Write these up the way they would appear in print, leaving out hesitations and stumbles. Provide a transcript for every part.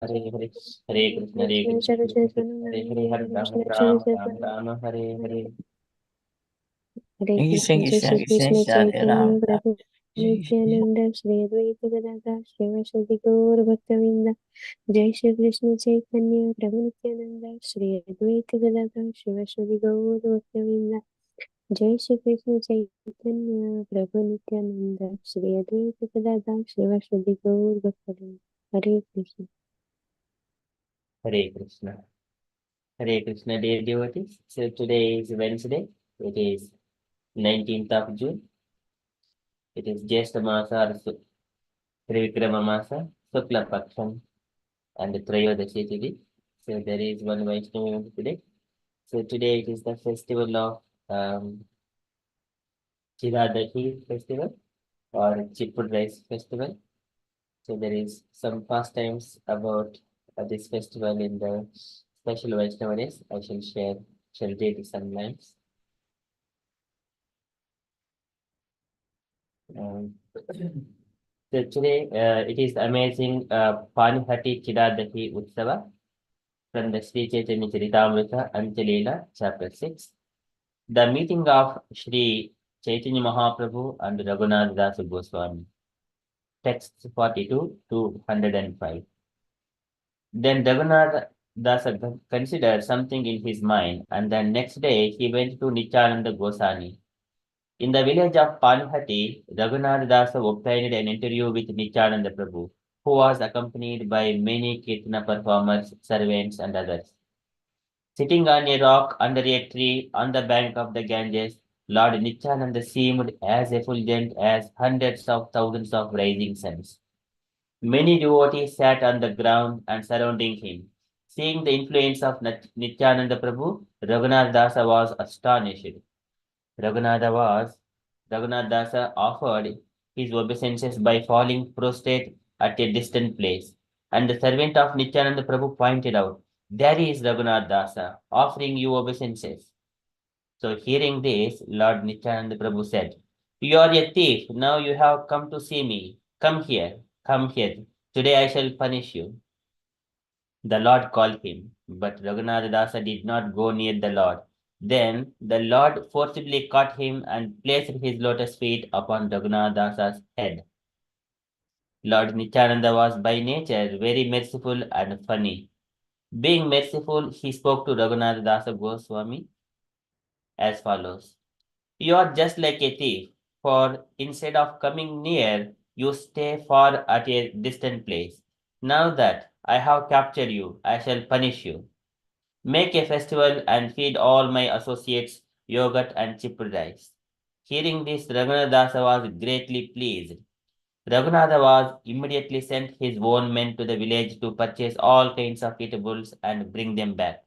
Hare Hare, Hare Krishna, Hare Krishna, Shara Krishna Krishna, Chaitanam, Hare Hare, Hare Ram, Shara Ram, Ram, Chaitanam, Ram, Hare Hare. Hare Krishna Krishna, Jai Krishna Shri Krishna Krishna Hare Ram Chaitanya, Ram Prabhu Jai Shri Nityananda, Shri Advaita Gadadhar, Shri Vasadi Gaur Bhaktavinda, Jai Shri Krishna Chaitanya, Prabhu Nityananda, Shri Advaita Gadadhar, Shri Vasadi Gaur Bhaktavinda, Jai Shri Krishna Chaitanya, Prabhu Nityananda, Shri Advaita Gadadhar, Shri Vasadi Gaur Bhaktavinda. Hare Krishna. Hare Krishna, Hare Krishna, dear devotees. So today is Wednesday. It is 19th of June. It is Jyeshtha Masa or Trivikrama Masa, Shukla Paksham, and the Trayodasi Tithi. So there is one Vaishnava event today. So today it is the festival of Chiradahi festival or Chipud Rice festival. So there is some pastimes about this festival in the special Vaishnava days. I shall read some lines. Um, so today it is amazing Panihati Chidadahi Utsava from the Sri Chaitanya Charitamrita Anjalila, chapter 6. The meeting of Sri Chaitanya Mahaprabhu and Raghunath Dasa Goswami. Text 42 to 105. Then Raghunath Dasa considered something in his mind, and the next day he went to Nityananda Goswami. In the village of Panhati, Raghunath Dasa obtained an interview with Nityananda Prabhu, who was accompanied by many Kirtana performers, servants, and others. Sitting on a rock under a tree on the bank of the Ganges, Lord Nityananda seemed as effulgent as hundreds of thousands of rising suns. Many devotees sat on the ground and surrounding him. Seeing the influence of Nityananda Prabhu, Raghunath Dasa was astonished. Raghunatha was Raghunath Dasa offered his obeisances by falling prostrate at a distant place. And the servant of Nityananda Prabhu pointed out, "There is Raghunath Dasa offering you obeisances." So hearing this, Lord Nityananda Prabhu said, "You are a thief. Now you have come to see me. Come here. Come here. Today I shall punish you." The Lord called him, but Raghunath Dasa did not go near the Lord. Then the Lord forcibly caught him and placed his lotus feet upon Raghunath Dasa's head. Lord Nityananda was by nature very merciful and funny. Being merciful, he spoke to Raghunath Dasa Goswami as follows. "You are just like a thief, for instead of coming near, you stay far at a distant place. Now that I have captured you, I shall punish you. Make a festival and feed all my associates yogurt and chipped rice." Hearing this, Raghunatha was greatly pleased. Raghunatha was immediately sent his own men to the village to purchase all kinds of eatables and bring them back.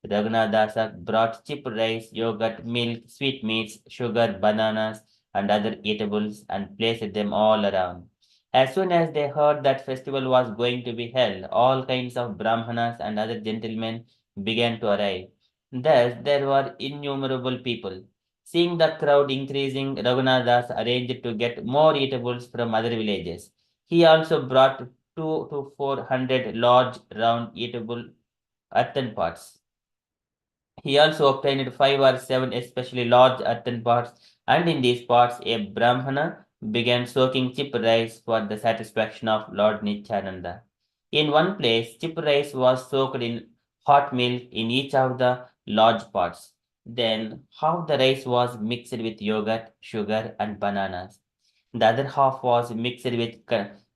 Raghunatha brought chipped rice, yogurt, milk, sweetmeats, sugar, bananas, and other eatables and placed them all around. As soon as they heard that festival was going to be held, all kinds of brahmanas and other gentlemen began to arrive. Thus, there were innumerable people. Seeing the crowd increasing, Raghunath arranged to get more eatables from other villages. He also brought 2 to 400 large round eatable earthen pots. He also obtained 5 or 7 especially large earthen pots, and in these pots a Brahmana began soaking chip rice for the satisfaction of Lord Nityananda. In one place, chip rice was soaked in hot milk in each of the large pots. Then half the rice was mixed with yogurt, sugar, and bananas. The other half was mixed with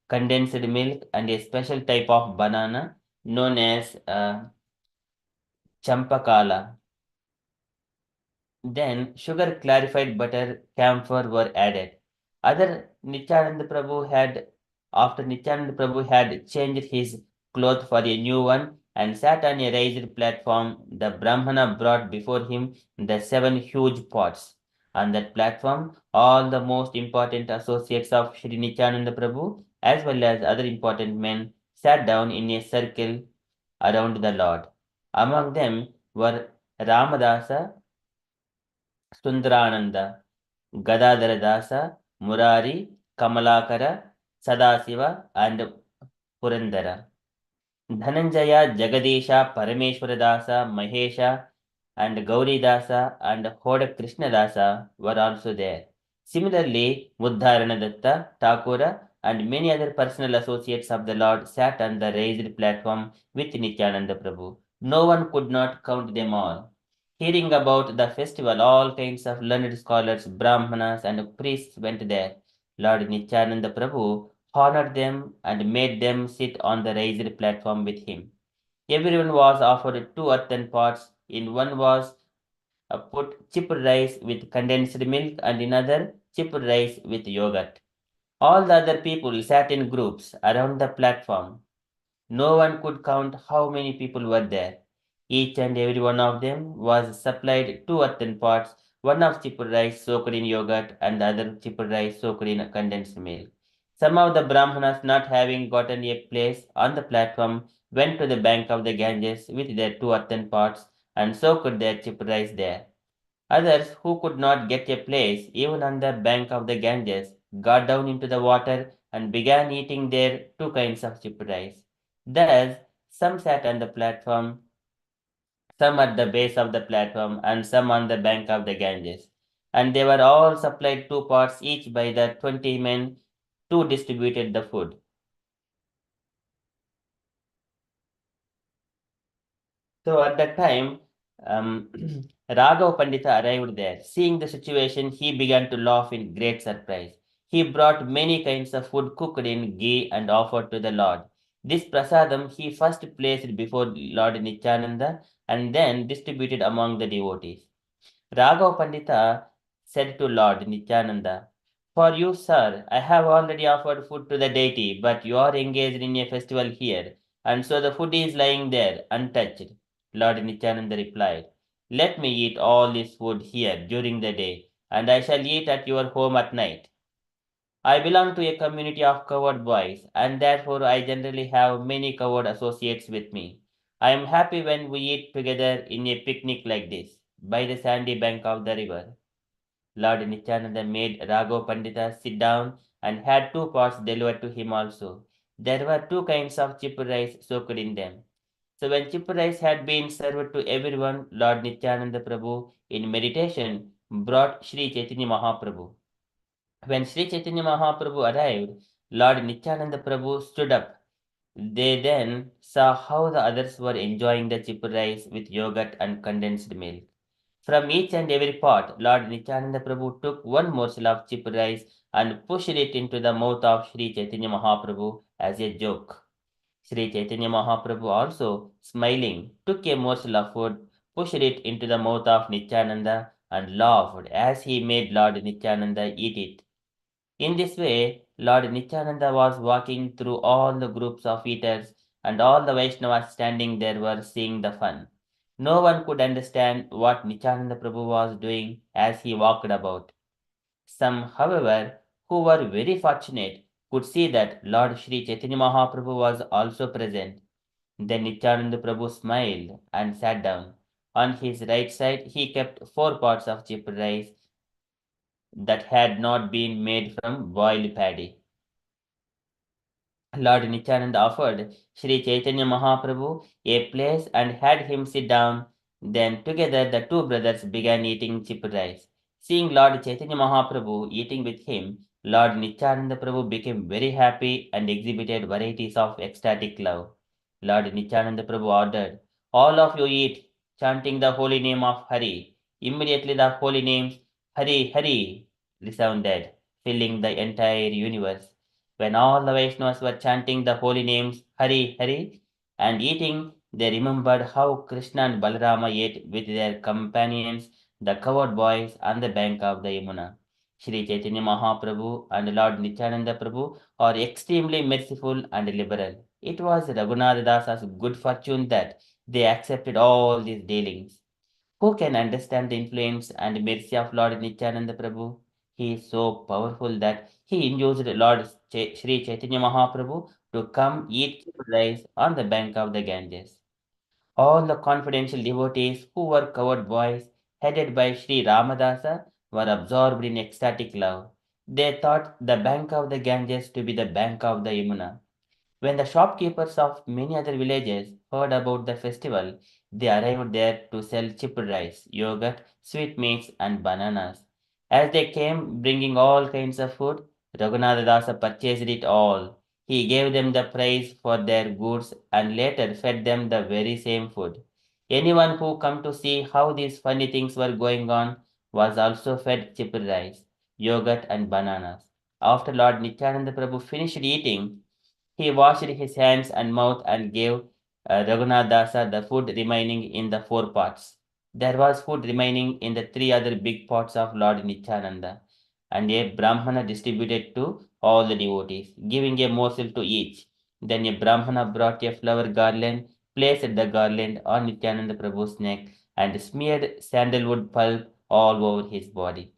condensed milk and a special type of banana known as champakala. Then sugar, clarified butter, camphor were added. Other Nityananda Prabhu had After Nityananda Prabhu had changed his cloth for a new one and sat on a raised platform, the Brahmana brought before him the 7 huge pots. On that platform, all the most important associates of Sri Nityananda Prabhu, as well as other important men, sat down in a circle around the Lord. Among them were Ramadasa, Sundarananda, Gadadhara Dasa, Murari, Kamalakara, Sadasiva, and Purandara. Dhananjaya, Jagadisha, Parameshwaradasa, Mahesha, and Gauridasa and Hoda Krishnadasa were also there. Similarly, Muddharanadatta, Thakura, and many other personal associates of the Lord sat on the raised platform with Nityananda Prabhu. No one could not count them all. Hearing about the festival, all kinds of learned scholars, brahmanas, and priests went there. Lord Nityananda Prabhu honored them and made them sit on the raised platform with him. Everyone was offered two earthen pots. In one was put chipped rice with condensed milk, and in another chipped rice with yogurt. All the other people sat in groups around the platform. No one could count how many people were there. Each and every one of them was supplied two earthen pots, one of chipped rice soaked in yogurt and the other chipped rice soaked in condensed milk. Some of the Brahmanas, not having gotten a place on the platform, went to the bank of the Ganges with their two earthen pots and soaked their chipped rice there. Others, who could not get a place even on the bank of the Ganges, got down into the water and began eating their two kinds of chipped rice. Thus, some sat on the platform, some at the base of the platform, and some on the bank of the Ganges. And they were all supplied two pots each by the 20 men who distributed the food. So at that time, um, Raghav Pandita arrived there. Seeing the situation, he began to laugh in great surprise. He brought many kinds of food cooked in ghee and offered to the Lord. This prasadam he first placed before Lord Nityananda and then distributed among the devotees. Raghav Pandita said to Lord Nityananda, "For you, sir, I have already offered food to the deity, but you are engaged in a festival here, and so the food is lying there untouched." Lord Nityananda replied, "Let me eat all this food here during the day, and I shall eat at your home at night. I belong to a community of coward boys, and therefore I generally have many coward associates with me. I am happy when we eat together in a picnic like this, by the sandy bank of the river." Lord Nityananda made Raghav Pandita sit down and had two pots delivered to him also. There were two kinds of chipped rice soaked in them. So when chipped rice had been served to everyone, Lord Nityananda Prabhu in meditation brought Sri Chaitanya Mahaprabhu. When Sri Chaitanya Mahaprabhu arrived, Lord Nityananda Prabhu stood up. They then saw how the others were enjoying the chipped rice with yogurt and condensed milk. From each and every pot, Lord Nityananda Prabhu took one morsel of chipped rice and pushed it into the mouth of Sri Chaitanya Mahaprabhu as a joke. Sri Chaitanya Mahaprabhu also, smiling, took a morsel of food, pushed it into the mouth of Nityananda, and laughed as he made Lord Nityananda eat it. In this way, Lord Nityananda was walking through all the groups of eaters, and all the Vaishnavas standing there were seeing the fun. No one could understand what Nityananda Prabhu was doing as he walked about. Some, however, who were very fortunate, could see that Lord Sri Chaitanya Mahaprabhu was also present. Then Nityananda Prabhu smiled and sat down. On his right side, he kept four pots of chipped rice that had not been made from boiled paddy. Lord Nityananda offered Sri Chaitanya Mahaprabhu a place and had him sit down. Then together the two brothers began eating chipped rice. Seeing Lord Chaitanya Mahaprabhu eating with him, Lord Nityananda Prabhu became very happy and exhibited varieties of ecstatic love. Lord Nityananda Prabhu ordered, "All of you eat, chanting the holy name of Hari." Immediately the holy names Hari Hari resounded, filling the entire universe. When all the Vaishnavas were chanting the holy names Hari Hari and eating, they remembered how Krishna and Balarama ate with their companions, the coward boys, on the bank of the Yamuna. Sri Chaitanya Mahaprabhu and Lord Nityananda Prabhu are extremely merciful and liberal. It was Raghunath Dasa's good fortune that they accepted all these dealings. Who can understand the influence and mercy of Lord Nityananda Prabhu? He is so powerful that he induced Lord Sri Chaitanya Mahaprabhu to come eat rice on the bank of the Ganges. All the confidential devotees who were coward boys, headed by Sri Ramadasa, were absorbed in ecstatic love. They thought the bank of the Ganges to be the bank of the Yamuna. When the shopkeepers of many other villages heard about the festival, they arrived there to sell chipped rice, yogurt, sweetmeats, and bananas. As they came bringing all kinds of food, Raghunath Dasa purchased it all. He gave them the price for their goods and later fed them the very same food. Anyone who come to see how these funny things were going on was also fed chipped rice, yogurt, and bananas. After Lord Nityananda Prabhu finished eating, he washed his hands and mouth and gave Raghunath Dasa the food remaining in the four pots. There was food remaining in the three other big pots of Lord Nityananda, and a Brahmana distributed to all the devotees, giving a morsel to each. Then a Brahmana brought a flower garland, placed the garland on Nityananda Prabhu's neck, and smeared sandalwood pulp all over his body.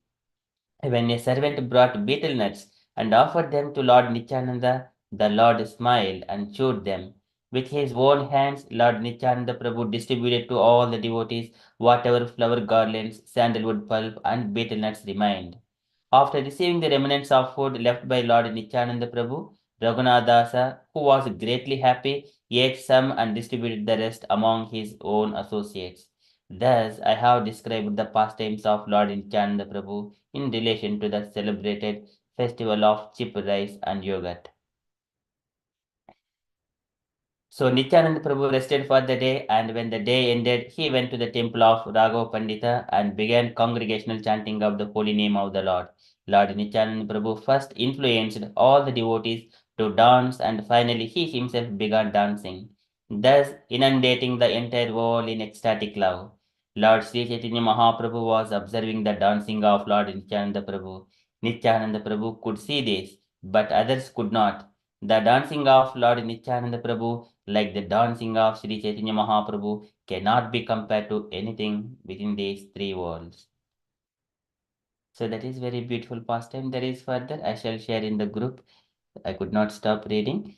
When a servant brought betel nuts and offered them to Lord Nityananda, the Lord smiled and chewed them. With his own hands, Lord Nityananda Prabhu distributed to all the devotees whatever flower garlands, sandalwood pulp, and betel nuts remained. After receiving the remnants of food left by Lord Nityananda Prabhu, Raghunathasa, who was greatly happy, ate some and distributed the rest among his own associates. Thus, I have described the pastimes of Lord Nityananda Prabhu in relation to the celebrated festival of chip rice and yogurt. So Nityananda Prabhu rested for the day, and when the day ended, he went to the temple of Raghav Pandita and began congregational chanting of the holy name of the Lord. Lord Nityananda Prabhu first influenced all the devotees to dance, and finally he himself began dancing, thus inundating the entire world in ecstatic love. Lord Sri Chaitanya Mahaprabhu was observing the dancing of Lord Nityananda Prabhu. Nityananda Prabhu could see this, but others could not. The dancing of Lord Nityananda Prabhu, like the dancing of Sri Chaitanya Mahaprabhu, cannot be compared to anything within these three worlds. So that is very beautiful pastime. There is further, I shall share in the group. I could not stop reading.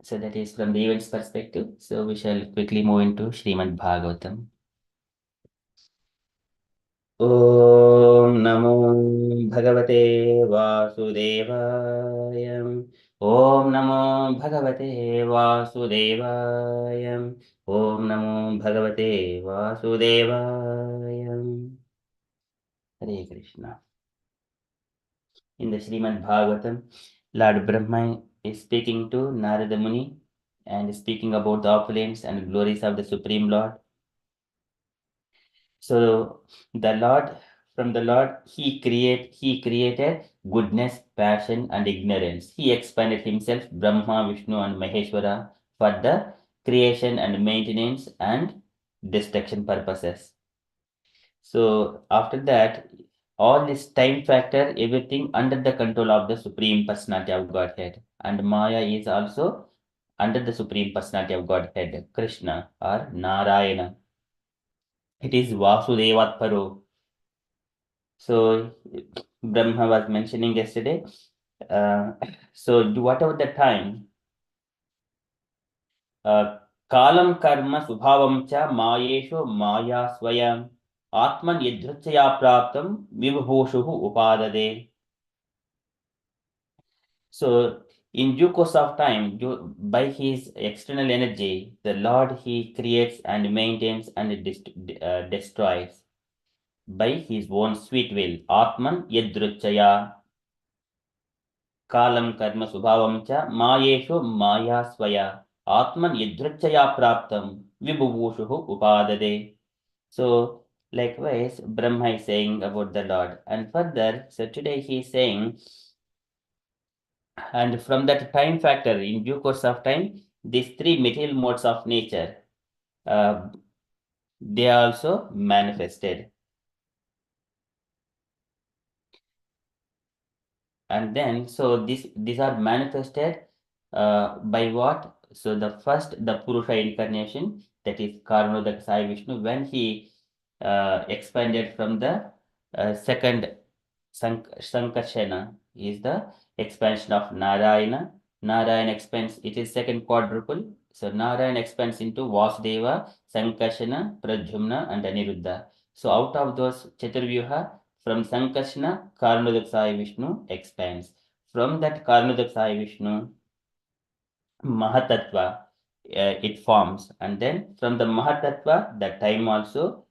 So that is from the events perspective. So we shall quickly move into Srimad Bhagavatam. ॐ नमो भगवते वासुदेवाय ॐ नमो भगवते वासुदेवाय ॐ नमो भगवते वासुदेवाय Hare Krishna. In the Srimad Bhagavatam, Lord Brahma is speaking to Narada Muni and speaking about the opulence and glories of the Supreme Lord. So the Lord, from the Lord, he created goodness, passion, and ignorance. He expanded himself, Brahma, Vishnu, and Maheshwara, for the creation and maintenance and destruction purposes. So after that, all this time factor, everything under the control of the Supreme Personality of Godhead. And Maya is also under the Supreme Personality of Godhead, Krishna or Narayana. It is Vasudevatparo. So Brahma was mentioning yesterday. Uh, so whatever the time, kalam karma subhavam cha mayesho maya swayam atman yadhrachaya praptam vibhushuhu upadade. So in due course of time, by his external energy, the Lord he creates and maintains and destroys by his own sweet will. Atman yadruchaya kalam karma subhavam cha mayeshu maya swaya atman yadruchaya praptam vibhuvushuhu upadade. So likewise, Brahma is saying about the Lord. And further, so today he is saying, and from that time factor, in due course of time, these three material modes of nature, uh, they are also manifested. And then, so these are manifested by what? So the first, the Purusha incarnation, that is Karnodak Sai Vishnu, when he expanded from the second Sankarsana, is the expansion of Narayana. Narayana expands, it is second quadruple. So Narayana expands into Vasudeva, Sankarsana, Pradyumna, and Aniruddha. So out of those Chaturvyuha, from Sankarsana, Karnodak Sai Vishnu expands. From that Karnodak Sai Vishnu, Mahatattva, it forms, and then from the Mahatattva, the time also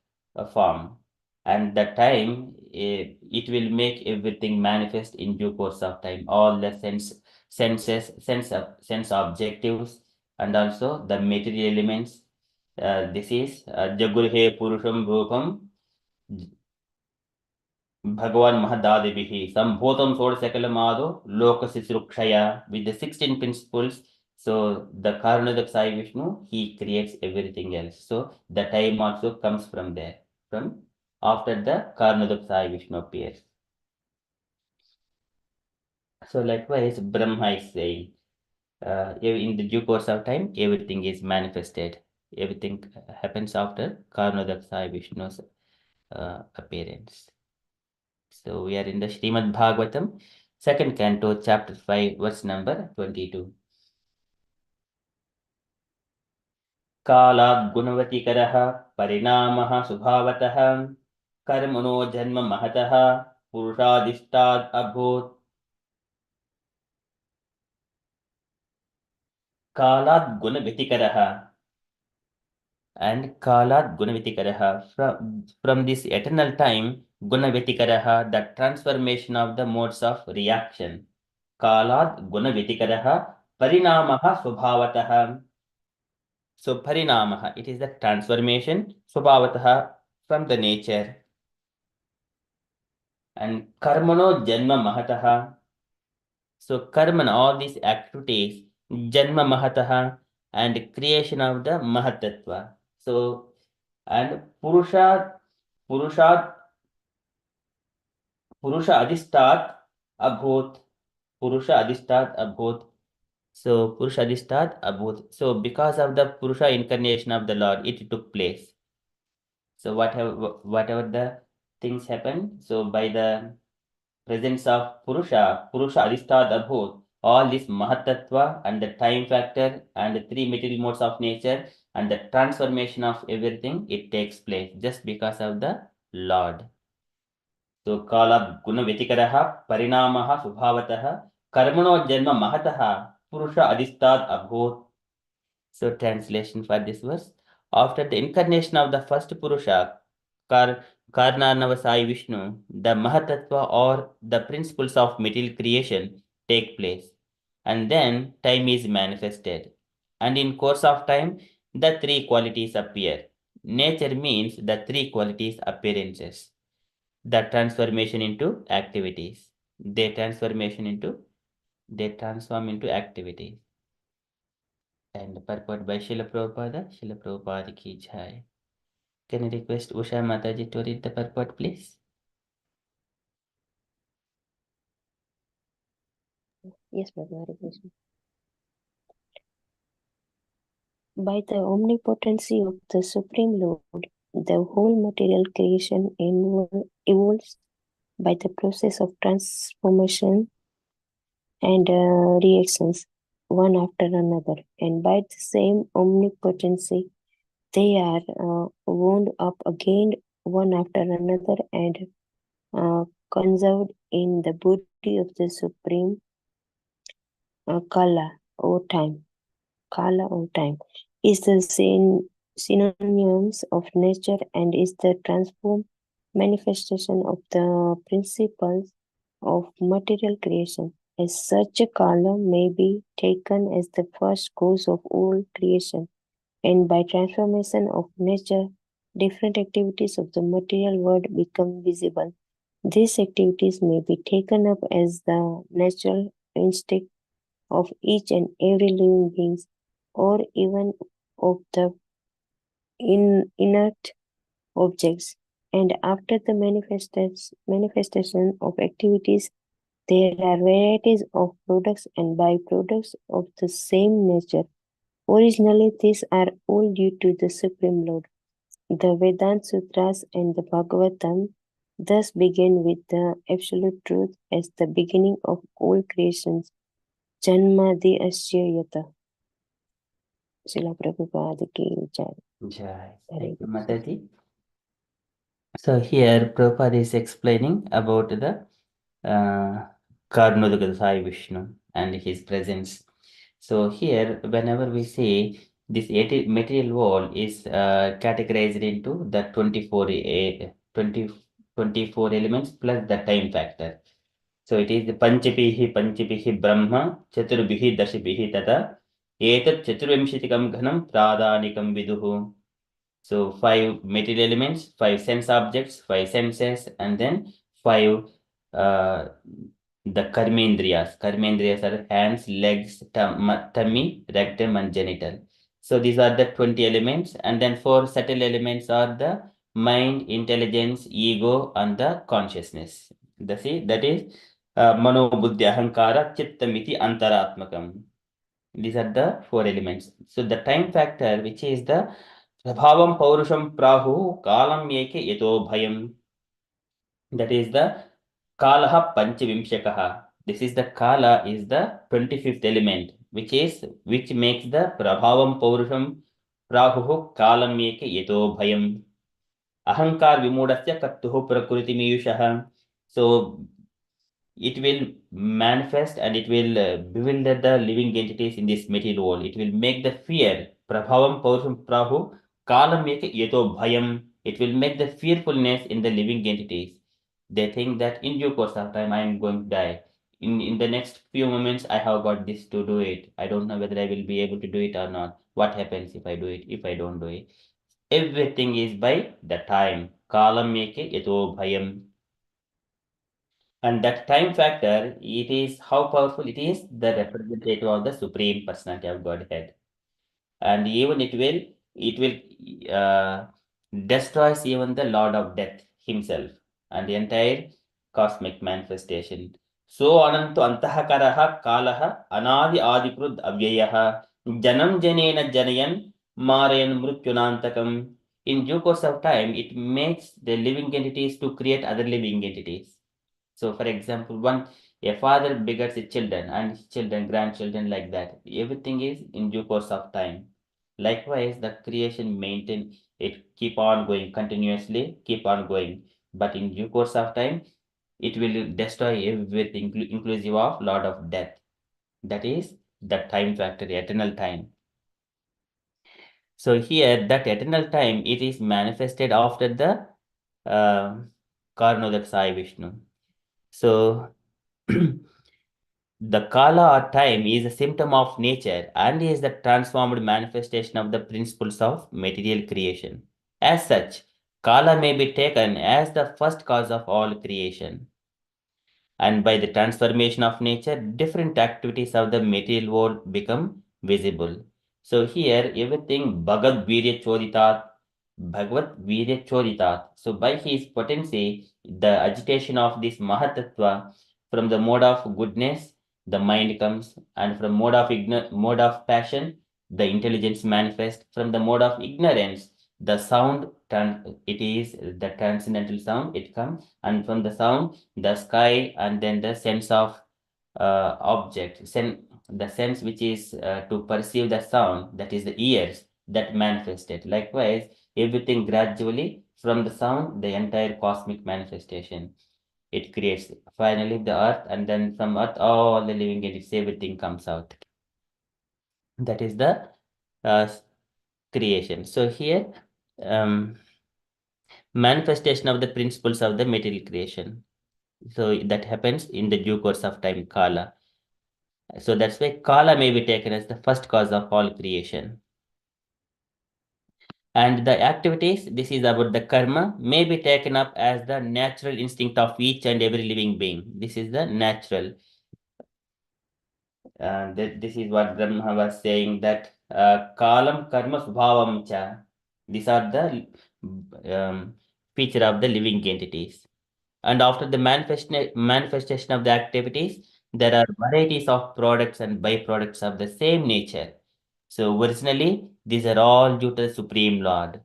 form, and the time it will make everything manifest in due course of time. All the sense objectives, and also the material elements. This is Jagurhe Purusham Rupam Bhagavan Mahadadevihi, Sambhotam Sodasakalamado, Lokasisrukshaya, with the 16 principles. So the Karunada Sai Vishnu, he creates everything else. So the time also comes from there, from after the Karunada Sai Vishnu appears. So likewise, Brahma is saying, in the due course of time, everything is manifested. Everything happens after Karunada Sai Vishnu's appearance. So we are in the Srimad Bhagavatam, second canto, chapter 5, verse number 22. Kalat gunavatikaraha parinamaha subhavataha karmano janma mahataha purushadishtad abhut. Kalat gunavitikaraha and Kalat gunavitikaraha. From this eternal time, gunavitikaraha, the transformation of the modes of reaction. Kalat gunavitikaraha parinamaha subhavataha. So parinamaha, it is the transformation, swabhavataha, from the nature. And karmano janma mahataha. So karmana, all these activities, janma mahataha, and creation of the mahatattva. So, and purusha adhistat abhut, purusha adhistat abhut. So purusha adhistat abhut. So because of the purusha incarnation of the Lord, it took place. So whatever the things happen, so by the presence of Purusha Adhisthad Abhut, all this Mahatattva and the time factor and the three material modes of nature and the transformation of everything, it takes place just because of the Lord. So Kala Guna Vetikaraha Parinamaha Subhavataha Karmano Janma Mahataha Purusha Adhisthad Abhut. So translation for this verse. After the incarnation of the first Purusha, Karnarnava Sai Vishnu, the Mahatattva or the principles of material creation take place. And then time is manifested. And in course of time, the three qualities appear. Nature means the three qualities appearances. The transformation into activities. They transform into activities. And purport by Srila Prabhupada ki jai. Can I request Usha Mataji to read the purport, please? Yes, Prabhu, Hare Krishna. By the omnipotency of the Supreme Lord, the whole material creation evolves by the process of transformation and reactions, one after another. And by the same omnipotency, they are wound up again one after another and conserved in the body of the Supreme Kala or time. Kala or time is the synonyms of nature and is the transformed manifestation of the principles of material creation. As such, a Kala may be taken as the first cause of all creation, and by transformation of nature, different activities of the material world become visible. These activities may be taken up as the natural instinct of each and every living being, or even of the inert objects. And after the manifestation of activities, there are varieties of products and byproducts of the same nature. Originally, these are all due to the Supreme Lord. The Vedanta Sutras and the Bhagavatam thus begin with the absolute truth as the beginning of all creations. Janmadi Asya Yata. Srila Prabhupada ki jai. Jai. Hare Thank you, Krishna. Mataji. So here Prabhupada is explaining about the Karnodaka Sai Vishnu and his presence. So here, whenever we say this material world is categorized into the 24 elements plus the time factor. So it is the panchabihi brahma chaturbihi dashabihi tata etat chaturvimshatikam ghanam pradanikam viduhu. So five material elements, five sense objects, five senses, and then five uh, the karmendriyas. Karmendriyas are hands, legs, tummy, rectum, and genital. So these are the 20 elements, and then four subtle elements are the mind, intelligence, ego, and the consciousness. That is mano, buddhi, ahankara, chittamiti, antaratmakam. These are the four elements. So the time factor, which is the Prabhavam Paurusham Prahu Kalam Yeke Yeto Bhayam. That is the Kalaha Panchavimshakaha. This is the Kala is the 25th element, which makes the Prabhavam Paurusham Prahu Kalam Yeke Yeto Bhayam. Ahankar Vimudasya Kattuhu Prakriti Miyushaha. So it will manifest and it will bewilder the living entities in this material world. It will make the fear. Prabhavam Paurusham Prahu Kalam Yeke Yeto Bhayam. It will make the fearfulness in the living entities. They think that in due course of time I am going to die. In the next few moments I have got this to do it. I don't know whether I will be able to do it or not. What happens if I do it, if I don't do it? Everything is by the time. Kalam Yeke Yeto Bhayam. And that time factor, it is how powerful it is, the representative of the Supreme Personality of Godhead. And even it will destroys even the Lord of Death himself and the entire cosmic manifestation. So ananto antahakaraha kalaha anadi adikrud avyayaha janam janena janayan marayan mrutyunantakam. In due course of time, it makes the living entities to create other living entities. So, for example, a father begets his children and his children, grandchildren, like that. Everything is in due course of time. Likewise, the creation maintain it keep on going continuously, keep on going. But in due course of time, it will destroy everything, inclusive of Lord of Death. That is the time factor, eternal time. So here, that eternal time, it is manifested after the Karnodak Sai Vishnu. So the kala or time is a symptom of nature and is the transformed manifestation of the principles of material creation. As such, kala may be taken as the first cause of all creation. And by the transformation of nature, different activities of the material world become visible. So here, everything Bhagavad Virya Choditat, Bhagavad Virya Choditat. So by his potency, the agitation of this Mahatattva from the mode of goodness, the mind comes, and from mode of passion, the intelligence manifests. From the mode of ignorance, the sound, it is the transcendental sound, it comes, and from the sound, the sky, and then the sense of object, the sense which is to perceive the sound, that is the ears, that manifested. Likewise, everything gradually from the sound, the entire cosmic manifestation, it creates. Finally, the earth, and then from earth, all the living entities, everything comes out. That is the uh, creation. So here, manifestation of the principles of the material creation. So that happens in the due course of time, Kala. So that's why Kala may be taken as the first cause of all creation. And the activities, this is about the karma, may be taken up as the natural instinct of each and every living being. This is the natural. This is what Brahma was saying, that kalam karma subhavam cha. These are the feature of the living entities. And after the manifestation of the activities, there are varieties of products and byproducts of the same nature. So originally, these are all due to the Supreme Lord.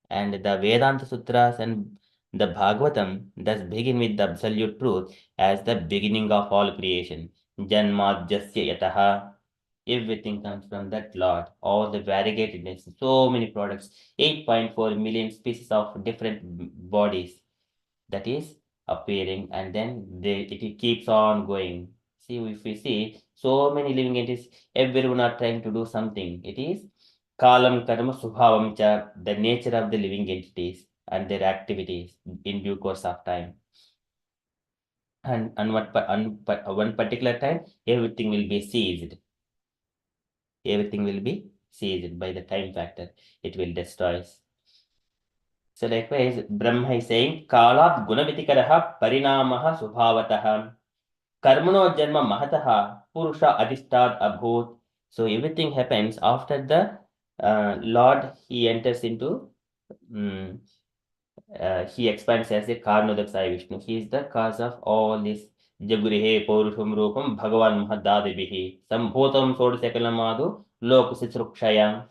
And the Vedanta Sutras and the Bhagavatam thus begin with the absolute truth as the beginning of all creation. Janma Jasya Yataha. Everything comes from that Lord. All the variegatedness, so many products, 8.4 million species of different bodies that is appearing, and then it keeps on going. See, if we see so many living entities, everyone are trying to do something. It is kalam karma subhavam cha, the nature of the living entities and their activities in due course of time. And one particular time, everything will be seized. Everything will be seized by the time factor. It will destroy. So likewise, Brahma is saying, Kalat gunavitikaraha parinamaha subhavataha. Karmano janma mahataha purusha adhistad abhut. So everything happens after the Lord, he enters into, he expands as a Karnodaksaya Vishnu. He is the cause of all this. Jagurihe Paurusham Rupam Bhagavan Mahadadibihi. Sambhotam Sodasekalamadu Lokusisrukshayam.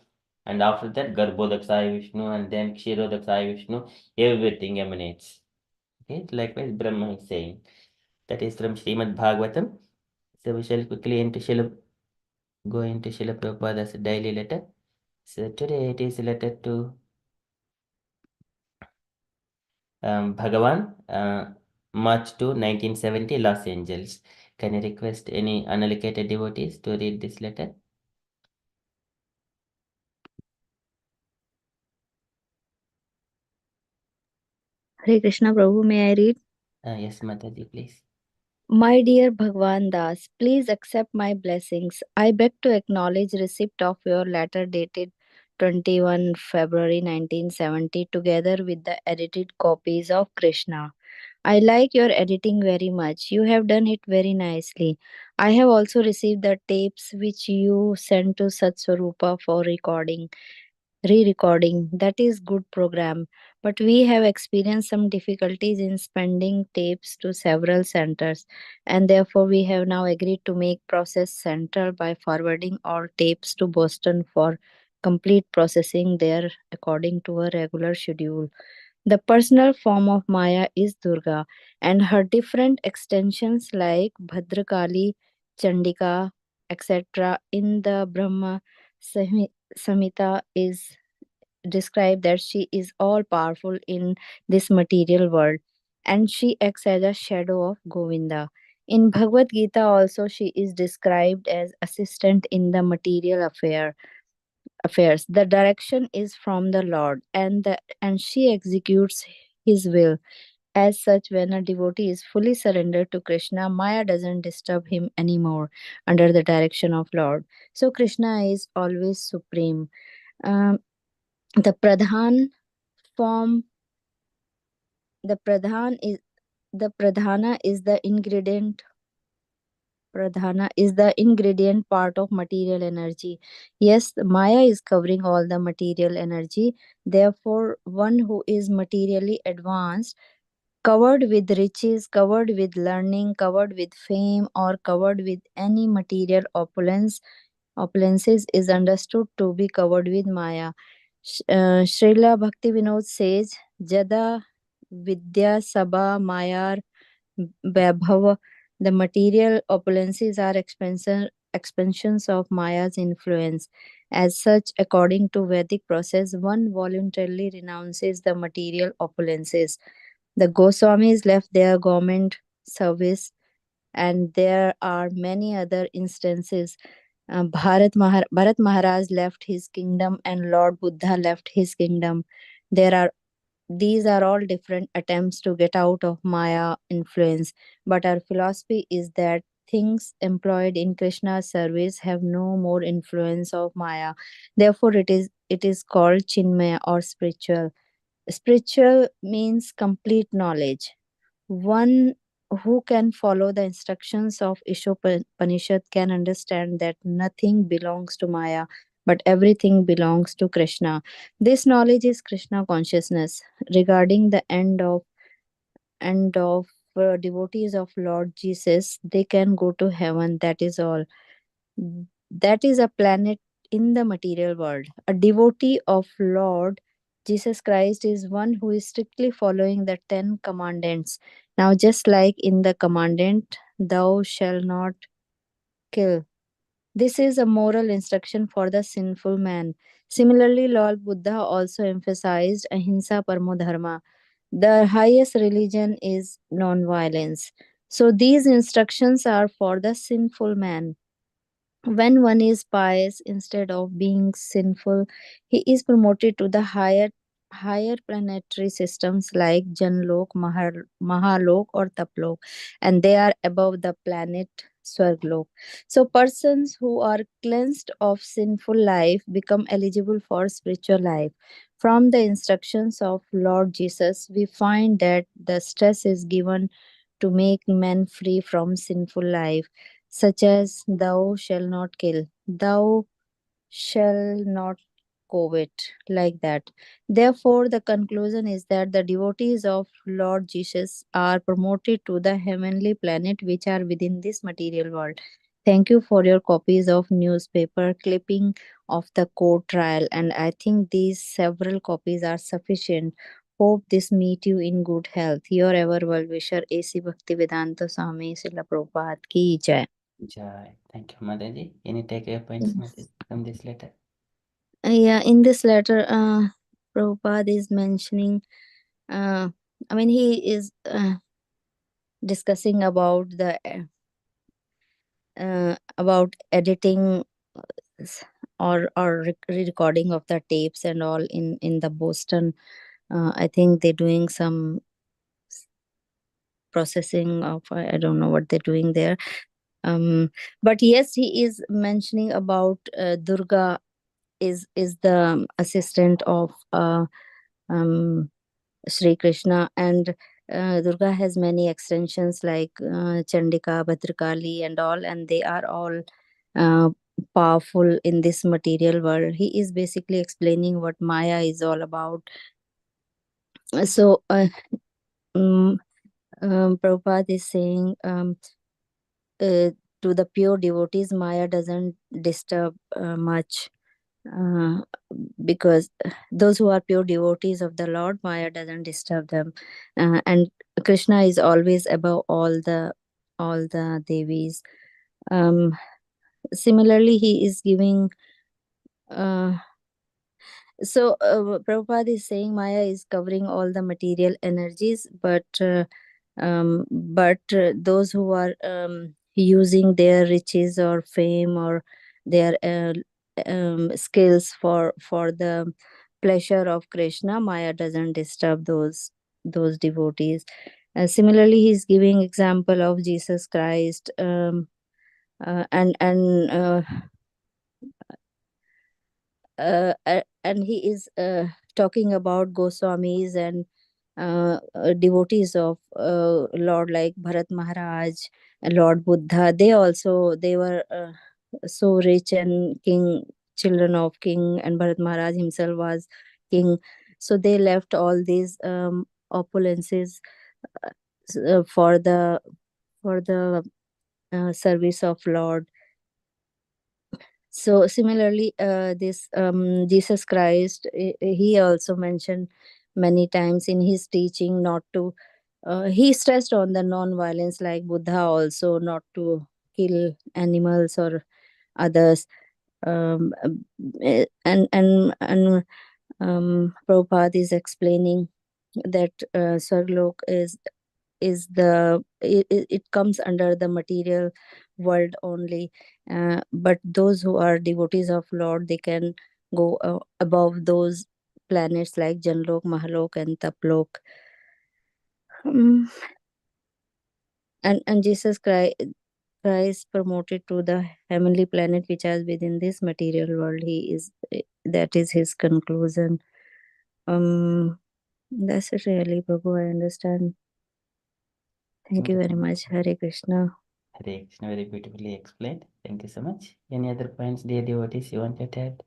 And after that, Garbhodaksaya Vishnu and then Kshirodaksaya Vishnu, everything emanates. Okay, likewise, Brahma is saying. That is from Srimad Bhagavatam. So we shall quickly go into Srila Prabhupada's daily letter. So today it is letter to Bhagavan, March 2, 1970, Los Angeles. Can I request any unallocated devotees to read this letter? Hare Krishna Prabhu, may I read? Yes, Mataji, please. My dear Bhagwan Das, please accept my blessings. I beg to acknowledge receipt of your letter dated 21 February 1970 together with the edited copies of Krishna. I like your editing very much. You have done it very nicely. I have also received the tapes which you sent to Satswarupa for re-recording. That is good program, but we have experienced some difficulties in sending tapes to several centers, and therefore we have now agreed to make process central by forwarding all tapes to Boston for complete processing there according to a regular schedule. The personal form of Maya is Durga, and her different extensions like Bhadrakali, Chandika, etc. in the Brahma Samhita is described that she is all powerful in this material world, and she acts as a shadow of Govinda. In Bhagavad Gita also she is described as assistant in the material affairs. The direction is from the Lord, and she executes his will. As such, when a devotee is fully surrendered to Krishna, Maya doesn't disturb him anymore under the direction of Lord. So Krishna is always supreme. Um, the pradhan form the pradhan is the pradhana is the ingredient part of material energy. Yes, Maya is covering all the material energy. Therefore, one who is materially advanced, covered with riches, covered with learning, covered with fame, or covered with any material opulences is understood to be covered with Maya. Srila Bhakti Vinod says, Jada Vidya Sabha Mayar Vaibhava. The material opulences are expansions of Maya's influence. As such, according to Vedic process, one voluntarily renounces the material opulences. The Goswamis left their government service, and there are many other instances. Bharat Maharaj left his kingdom, and Lord Buddha left his kingdom. There are These are all different attempts to get out of Maya influence, but our philosophy is that things employed in Krishna's service have no more influence of Maya. Therefore, it is called Chinmaya or spiritual. Spiritual means complete knowledge. One who can follow the instructions of Ishopanishad can understand that nothing belongs to Maya, but everything belongs to Krishna. This knowledge is Krishna consciousness. Regarding the end of devotees of Lord Jesus, they can go to heaven. That is all. That is a planet in the material world. A devotee of Lord Jesus Christ is one who is strictly following the 10 commandments. Now, just like in the commandment, thou shalt not kill. This is a moral instruction for the sinful man. Similarly, Lord Buddha also emphasized ahimsa paramo dharma. The highest religion is non-violence. So these instructions are for the sinful man. When one is pious instead of being sinful, he is promoted to the higher planetary systems like Janlok, Mahalok, or Taplok, and they are above the planet Swarglok. So persons who are cleansed of sinful life become eligible for spiritual life. From the instructions of Lord Jesus, we find that the stress is given to make men free from sinful life, such as thou shall not kill, thou shall not covet, like that. Therefore, the conclusion is that the devotees of Lord Jesus are promoted to the heavenly planet which are within this material world. Thank you for your copies of newspaper clipping of the court trial, and I think these several copies are sufficient. Hope this meet you in good health. Your ever well wisher, A.C. Bhaktivedanta Swami Srila Prabhupada ki jai. Jai. Thank you, Mataji. Any takeaway points, Mataji, from this letter? Yeah, in this letter, Prabhupada is mentioning, he is discussing about the about editing or re-recording of the tapes and all in the Boston. I think they're doing some processing of, I don't know what they're doing there. But yes, he is mentioning about Durga is the assistant of Sri Krishna, and Durga has many extensions like Chandika, Bhadrakali, and all, and they are all uh, powerful in this material world. He is basically explaining what Maya is all about. So, um, Prabhupada is saying, to the pure devotees, Maya doesn't disturb much. Uh, because those who are pure devotees of the Lord, Maya doesn't disturb them, and Krishna is always above all the devis. Um, Similarly, he is giving. Prabhupada is saying Maya is covering all the material energies, but those who are using their riches or fame or their skills for the pleasure of Krishna, Maya doesn't disturb those devotees. Similarly, he's giving example of Jesus Christ, and he is talking about Goswamis and devotees of Lord like Bharat Maharaj and Lord Buddha. They were so rich and king, children of king, and Bharat Maharaj himself was king. So they left all these opulences for the service of Lord. So similarly, this Jesus Christ, he also mentioned many times in his teaching not to. He stressed on the non-violence, like Buddha also, not to kill animals or others. Prabhupada is explaining that Swarlok it comes under the material world only, but those who are devotees of Lord, they can go above those planets like Janlok, Mahalok, and Taplok. Um, and Jesus Christ promoted to the heavenly planet which is within this material world. That is his conclusion. That's it really, Prabhu. I understand. Thank you very much. Hare Krishna. Hare Krishna, very beautifully explained. Thank you so much. Any other points, dear devotees, you want to add?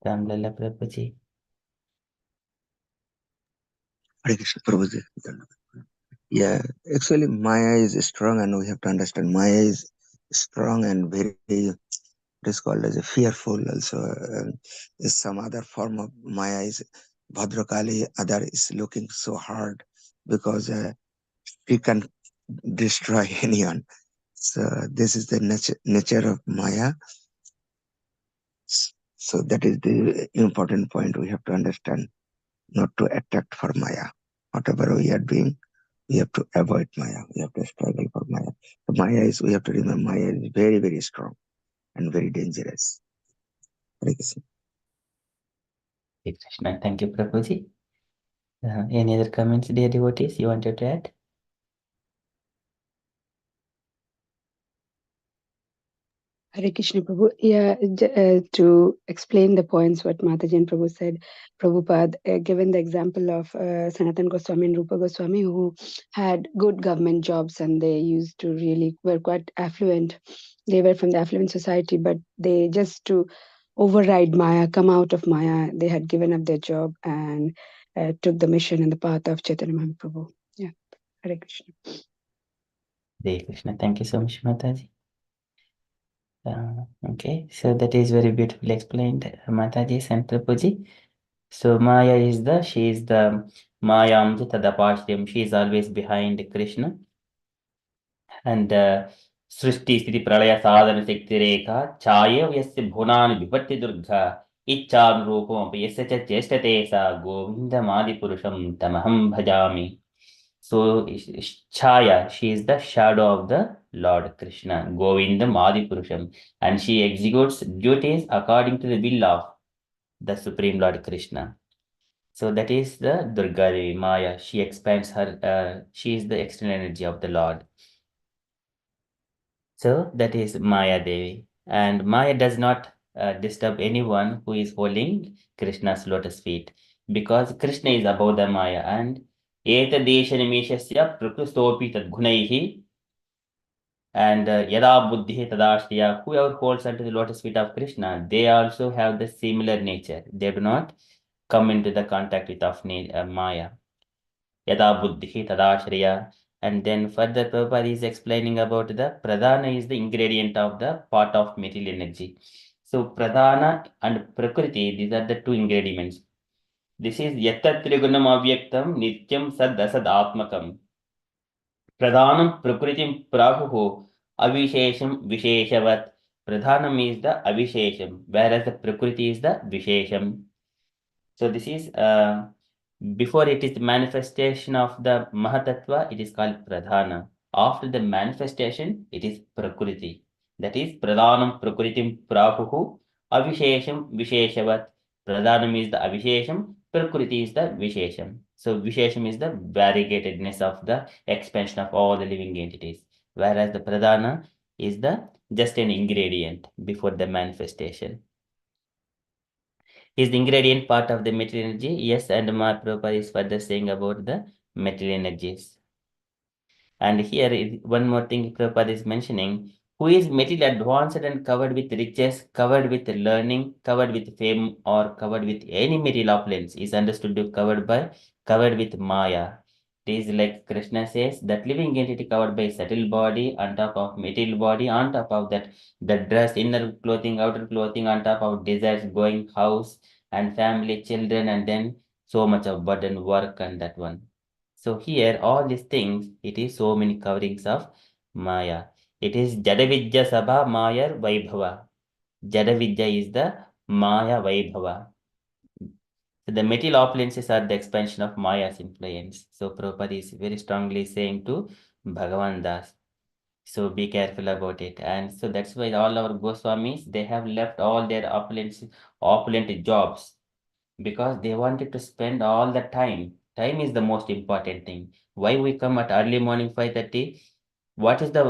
Ramlala Prabhuji. Hare Krishna, Prabhuji. Yeah, actually, Maya is strong, and we have to understand Maya is strong and very, it is called as a fearful. Also, some other form of Maya is Bhadrakali. Other is looking so hard because he can destroy anyone. So this is the nature of Maya. So that is the important point we have to understand. not to attract for Maya. Whatever we are doing, we have to avoid Maya. We have to struggle for Maya. So Maya is, we have to remember, Maya is very, very strong and very dangerous. Hare Krishna. Hare Krishna. Thank you, Prabhuji. Any other comments, dear devotees, you wanted to add? Hare Krishna Prabhu. Yeah, to explain the points what Mataji and Prabhu said, Prabhupada given the example of Sanatan Goswami and Rupa Goswami who had good government jobs and they used to really were quite affluent. They were from the affluent society, but they just to override Maya, come out of Maya, they had given up their job and took the mission and the path of Chaitanya Mahaprabhu. Yeah, Hare Krishna. Hare Krishna. Thank you so much, Mataji. Okay, so that is very beautifully explained, Mataji and Prabhuji. So Maya is she is the Mayam Tadapashyam. She is always behind Krishna. And Srishti Sthiti Pralaya Sadhana Shakti Rekha Chaya Vyasya Bhunani Vipatti Durga Ichcham Rupam Yasya Cha Chestate Sa Govinda Madi Purusham Tamaham Bhajami. So Chaya, she is the shadow of the Lord Krishna, Govinda Madi Purusham, and she executes duties according to the will of the Supreme Lord Krishna. So that is the Durga Devi, Maya. She expands her, she is the external energy of the Lord. So that is Maya Devi. And Maya does not disturb anyone who is holding Krishna's lotus feet, because Krishna is above the Maya, and Etadesha Nimeshasya Prakrustopi Tadgunaihi, and Yada Buddhi Tadashriya, whoever holds unto the lotus feet of Krishna, they also have the similar nature. They do not come into the contact with Maya. Yada Buddhi Tadashriya. And then further Prabhupada is explaining about the Pradhana is the ingredient of the part of material energy. So Pradhana and Prakriti, these are the two ingredients. This is Yatta Trigunam Avyaktam Nityam Sad Asad Atmakam. Pradhanam Prakritim Prahuho Avishesham Visheshavat. Pradhanam is the Avishesham, whereas the Prakriti is the Vishesham. So this is before it is the manifestation of the Mahatattva, it is called Pradhana. After the manifestation, it is Prakriti. That is Pradhanam Prakritim Prahuhu Avishesham Visheshavat. Pradhanam is the Avishesham, Prakriti is the Vishesham. So Vishesham is the variegatedness of the expansion of all the living entities, whereas the Pradhana is the just an ingredient before the manifestation. Is the ingredient part of the material energy? Yes, and Mahaprabhupada is further saying about the material energies. And here is one more thing Prabhupada is mentioning. Who is material advanced and covered with riches, covered with learning, covered with fame, or covered with any material opulence is understood to be covered with Maya. It is like Krishna says, that living entity covered by subtle body, on top of material body, on top of that, the dress, inner clothing, outer clothing, on top of desires, going house and family, children, and then so much of burden, work, and that one. So here, all these things, it is so many coverings of Maya. It is Jadavidya Sabha Maya Vaibhava. Jadavidya is the Maya Vaibhava. So the material opulences are the expansion of Maya's influence. So Prabhupada is very strongly saying to Bhagavan Das. So be careful about it. And so that's why all our Goswamis, they have left all their opulent jobs, because they wanted to spend all the time. Time is the most important thing. Why we come at early morning 5:30? What is the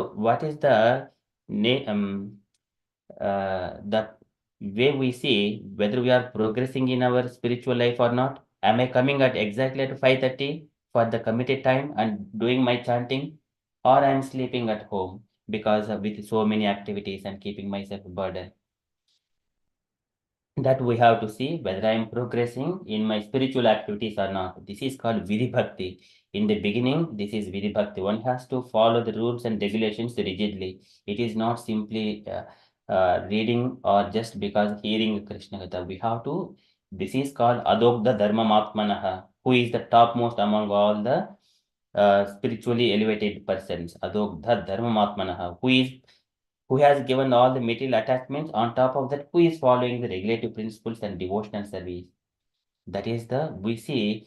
way we see whether we are progressing in our spiritual life or not? Am I coming at exactly at 5:30 for the committed time and doing my chanting, or I'm sleeping at home because with so many activities and keeping myself burdened? That we have to see whether I am progressing in my spiritual activities or not. This is called Vidhi Bhakti. In the beginning, this is Vidhi Bhakti. One has to follow the rules and regulations rigidly. It is not simply reading or just because hearing Krishna Katha. We have to, this is called Adogda Dharma Matmanaha, who is the topmost among all the spiritually elevated persons. Adogda Dharma Matmanaha, who has given all the material attachments, on top of that, who is following the regulative principles and devotional service. That is we see,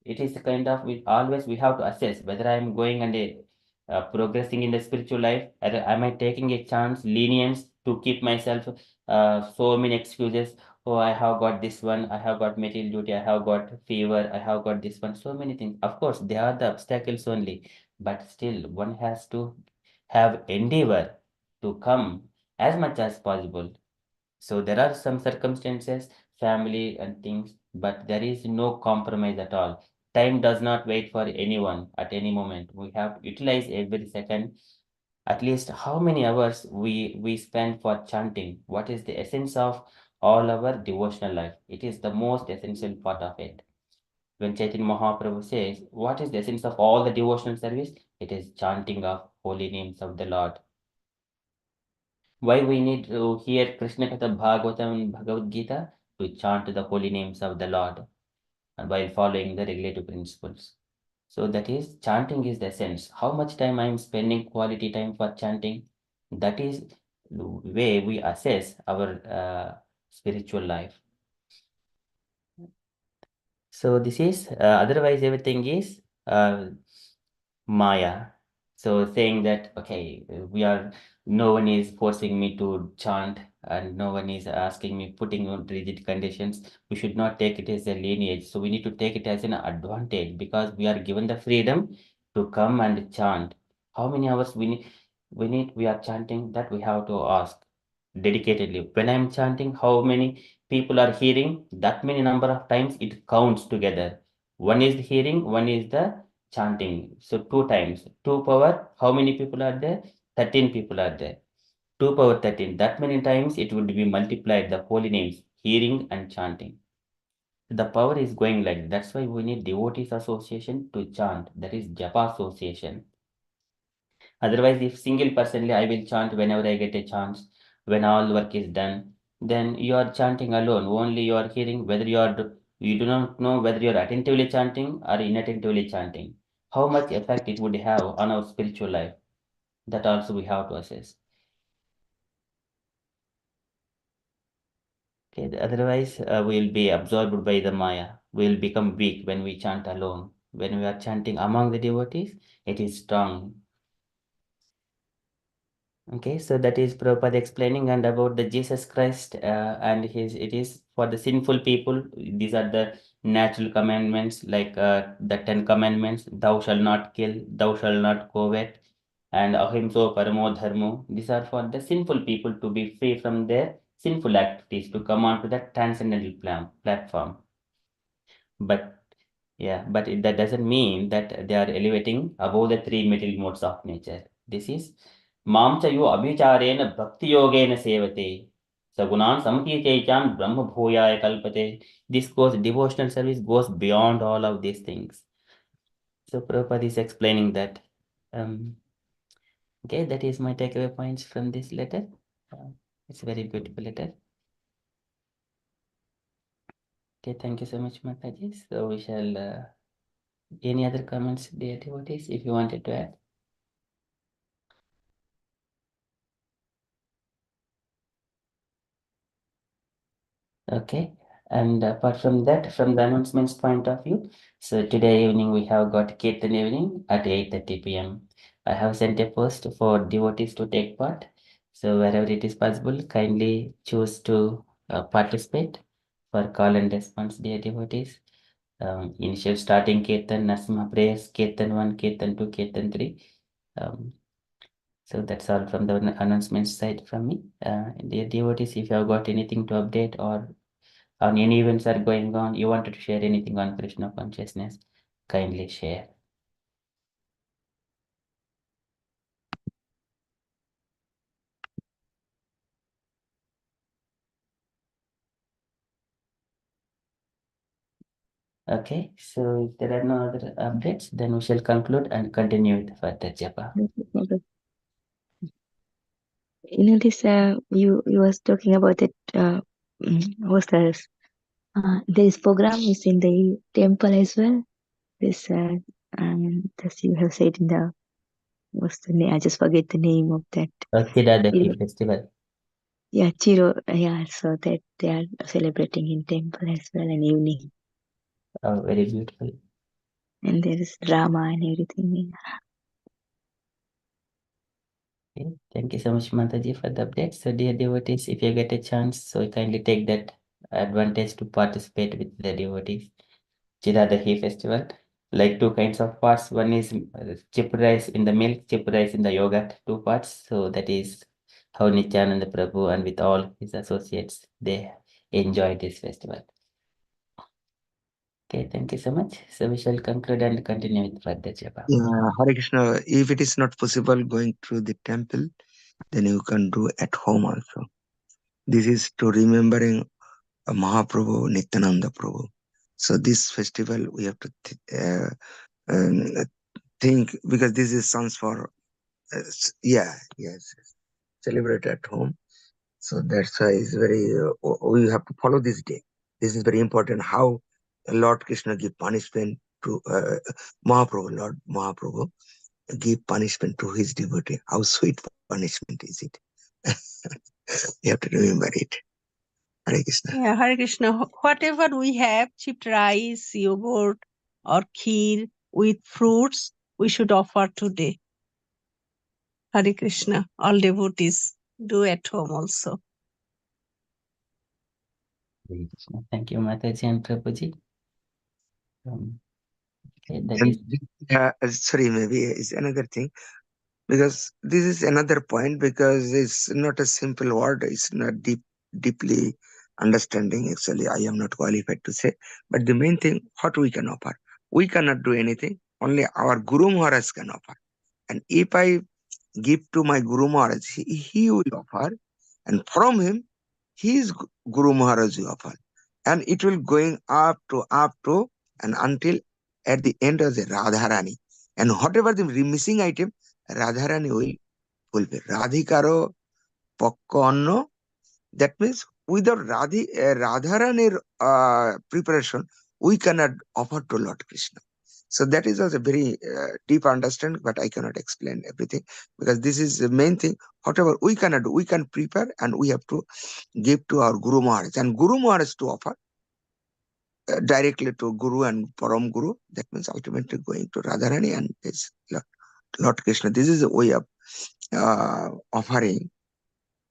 it is a kind of, we have to assess whether I am going and progressing in the spiritual life, or am I taking a chance, lenience to keep myself so many excuses. Oh, I have got this one, I have got material duty, I have got fever, I have got this one, so many things. Of course, they are the obstacles only, but still one has to have endeavor to come as much as possible. So there are some circumstances, family and things, but there is no compromise at all. Time does not wait for anyone at any moment. We have to utilize every second. At least how many hours we spend for chanting? What is the essence of all our devotional life? It is the most essential part of it. When Chaitanya Mahaprabhu says, what is the essence of all the devotional service? It is chanting of holy names of the Lord. Why we need to hear Krishna Katha Bhagavatam and Bhagavad Gita? To chant the holy names of the Lord and while following the regulative principles. So that is, chanting is the essence. How much time I am spending quality time for chanting? That is the way we assess our spiritual life. So this is, otherwise everything is Maya. So saying that, okay, no one is forcing me to chant and no one is asking me, putting on rigid conditions. We should not take it as a lineage. So we need to take it as an advantage because we are given the freedom to come and chant. How many hours we are chanting, that we have to ask dedicatedly. When I'm chanting, how many people are hearing? That many number of times it counts together. One is the hearing, one is the chanting. So 2 times. 2 power, how many people are there? 13 people are there. 2 power 13. That many times it would be multiplied, the holy names, hearing and chanting. The power is going like that. That's why we need devotees association to chant. That is japa association. Otherwise, if single personally I will chant whenever I get a chance, when all work is done, then you are chanting alone. Only you are hearing whether you do not know whether you are attentively chanting or inattentively chanting. How much effect it would have on our spiritual life? That also we have to assess. Okay, otherwise we will be absorbed by the Maya. We will become weak when we chant alone. When we are chanting among the devotees, it is strong. Okay, so that is Prabhupada explaining and about the Jesus Christ and it is for the sinful people. These are the natural commandments like the 10 commandments, thou shall not kill, thou shall not covet, and ahimso paramo dharmo. These are for the sinful people to be free from their sinful activities, to come on to the transcendental platform. But yeah, but that doesn't mean that they are elevating above the 3 material modes of nature. This is Mam cha yo abhicharena bhakti yogena sevate. Sagunan samkirtechan brahma bhuyaya kalpate. This goes, devotional service goes beyond all of these things. So Prabhupada is explaining that. Okay, that is my takeaway points from this letter. It's a very beautiful letter. Okay, thank you so much, Mataji. So we shall, any other comments, dear devotees, if you wanted to add? Okay, and apart from that, from the announcements point of view, so today evening we have got Kirtan evening at 8:30 p.m. I have sent a post for devotees to take part. So wherever it is possible, kindly choose to participate for call and response, dear devotees. Initial starting Kirtan, Nasma prayers, Kirtan 1, Kirtan 2, Kirtan 3. So that's all from the announcement side from me. Dear devotees, if you have got anything to update or on any events are going on, you wanted to share anything on Krishna consciousness, kindly share. Okay, so if there are no other updates, then we shall conclude and continue with further japa. You know this. You was talking about it. What's that? This program is in the temple as well. This this you have said in the what's the name? I just forget the name of that. Chidadaki festival. Yeah, Chiro. Yeah, so that they are celebrating in temple as well in evening. Oh, very beautiful. And there is drama and everything. Okay. Thank you so much, Mataji, for the update. So, dear devotees, if you get a chance, so kindly take that advantage to participate with the devotees. Chiradahi festival, like two kinds of parts. One is chipped rice in the milk, chipped rice in the yogurt, two parts. So that is how Nityananda Prabhu and with all his associates, they enjoy this festival. Okay, thank you so much. So we shall conclude and continue with further japa. Yeah, Hare Krishna. If it is not possible going to the temple, then you can do at home also. This is to remembering Mahaprabhu, Nityananda Prabhu. So this festival we have to think, because this is sounds for yes, celebrate at home. So that's why it's very we have to follow this day. This is very important. How Lord Krishna give punishment to Mahaprabhu, Lord Mahaprabhu give punishment to his devotee. How sweet punishment is it? You have to remember it. Hare Krishna. Yeah, Hare Krishna. Whatever we have, chipped rice, yogurt, or kheer with fruits, we should offer today. Hare Krishna. All devotees do at home also. Hare Krishna. Thank you, Mataji and Prabhuji. Okay, that And is sorry, maybe is another thing, because this is another point, because it's not a simple word. It's not deeply understanding. Actually, I am not qualified to say. But the main thing, what we can offer, we cannot do anything. Only our Guru Maharaj can offer. And if I give to my Guru Maharaj, he will offer, and from him, his Guru Maharaj will offer, and it will going up to, and until at the end of the Radharani. And whatever the missing item, Radharani will fulfill. Radhikaro Pakka Anna. That means without Radharani's preparation, we cannot offer to Lord Krishna. So that is also very deep understanding, but I cannot explain everything, because this is the main thing. Whatever we cannot do, we can prepare, and we have to give to our Guru Maharaj. And Guru Maharaj to offer directly to Guru and Param Guru. That means ultimately going to Radharani and this Lord Krishna. This is a way of offering.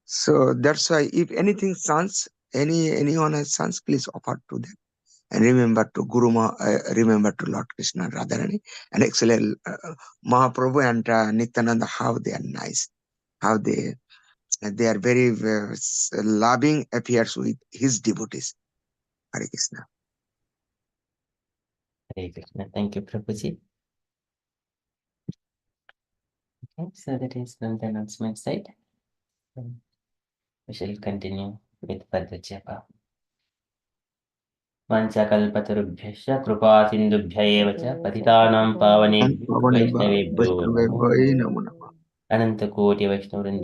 So that's why if anything sons, anyone has sons, please offer to them. And remember to remember to Lord Krishna and Radharani. And actually Mahaprabhu and Nityananda, how they are nice, how they are very loving affairs with his devotees. Hare Krishna. Hare Krishna. Thank you, Prabhuji. Okay, so that is from the announcement side. We shall continue with further japa. Vanchakalpatarubhyascha कृपा सिन्धुभ्य एव च पतितानां And पावनेभ्यो Pavanebha वैष्णवेभ्यो Vaishnavebhai Namo Namah. अनन्तकोटि वैष्णववृन्द